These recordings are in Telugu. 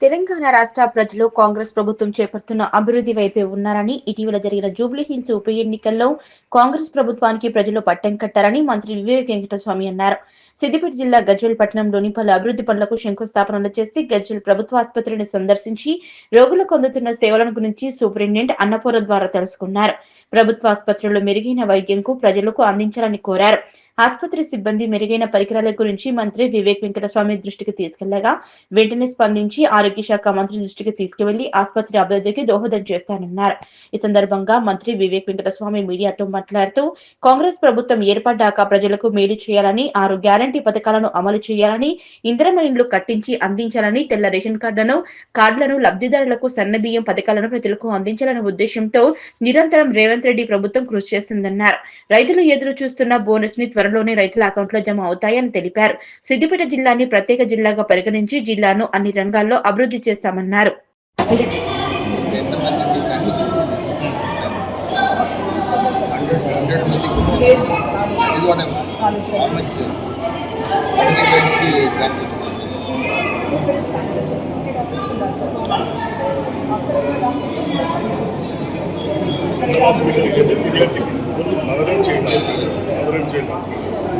తెలంగాణ రాష్ట్ర ప్రజలు కాంగ్రెస్ ప్రభుత్వం చేపడుతున్న అభివృద్ధి వైపే ఉన్నారని, ఇటీవల జరిగిన జూబ్లీహిల్స్ ఉప ఎన్నికల్లో కాంగ్రెస్ ప్రభుత్వానికి ప్రజలు పట్టం కట్టారని మంత్రి వివేక్ వెంకటస్వామి అన్నారు. సిద్దిపేట జిల్లా గజ్వేల్ పట్టణంలోని పలు అభివృద్ధి పనులకు శంకుస్థాపనలు చేసి గజ్వేల్ ప్రభుత్వ ఆసుపత్రిని సందర్శించి రోగులకు అందుతున్న సేవలను గురించి సూపరింటెండెంట్ అన్నపూర్ణ ద్వారా తెలుసుకున్నారు. ప్రభుత్వ ఆసుపత్రిలో మెరుగైన వైద్యంకు ప్రజలకు అందించాలని కోరారు. ఆసుపత్రి సిబ్బంది మెరుగైన పరికరాల గురించి మంత్రి వివేక్ వెంకటస్వామి దృష్టికి తీసుకెళ్లగా వెంటనే స్పందించి ఆరోగ్య శాఖ మంత్రి దృష్టికి తీసుకువెళ్లి ఆసుపత్రి అభివృద్ధికి దోహదం చేస్తానన్నారు. ఈ సందర్భంగా మంత్రి వివేక్ వెంకటస్వామి మీడియాతో మాట్లాడుతూ కాంగ్రెస్ ప్రభుత్వం ఏర్పడ్డాక ప్రజలకు మేలు చేయాలని, 6 గ్యారంటీ పథకాలను అమలు చేయాలని, ఇందిరమ్మ ఇండ్లు కట్టించి అందించాలని, తెల్ల రేషన్ కార్డులను లబ్ధిదారులకు సన్నబియ్యం పథకాలను ప్రజలకు అందించాలనే ఉద్దేశంతో నిరంతరం రేవంత్ రెడ్డి ప్రభుత్వం కృషి చేస్తుందన్నారు. రైతులు ఎదురు చూస్తున్న బోనస్ ని త్వరలోనే రైతుల అకౌంట్లో జమ అవుతాయని తెలిపారు. సిద్దిపేట జిల్లాని ప్రత్యేక జిల్లాగా పరిగణించి జిల్లాను అన్ని రంగాల్లో అభివృద్ధి చేస్తామన్నారు.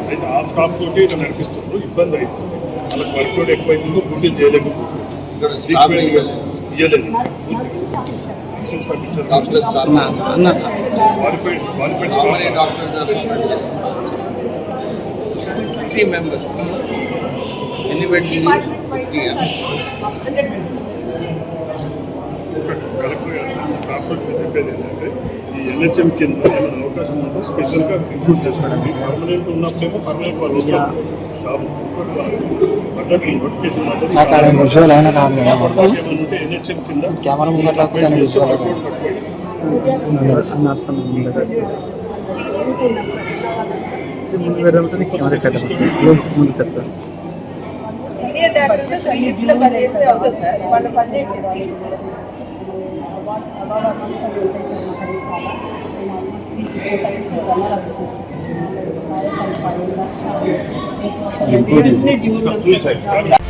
అయితే ఆ స్టాఫ్ తోటి నడిపిస్తున్నారు. ఇబ్బంది అవుతుంది. వాళ్ళకి వర్క్ లోడ్ ఎక్కువైతుందో డ్యూటీ చేయలేదు. కలెక్టర్ స్టాఫ్ తోటి చెప్పేది ఏంటంటే ఈ ఎన్హెచ్ఎం కింద ఏమైనా అవకాశం ఉంటే స్పెషల్గా రిక్రూట్ చేసుకోండి. పర్మనెంట్ ఉన్నప్పుడేమో పర్మనెంట్ వాళ్ళు వస్తారు. ఎన్హెచ్ఎం కింద చాలా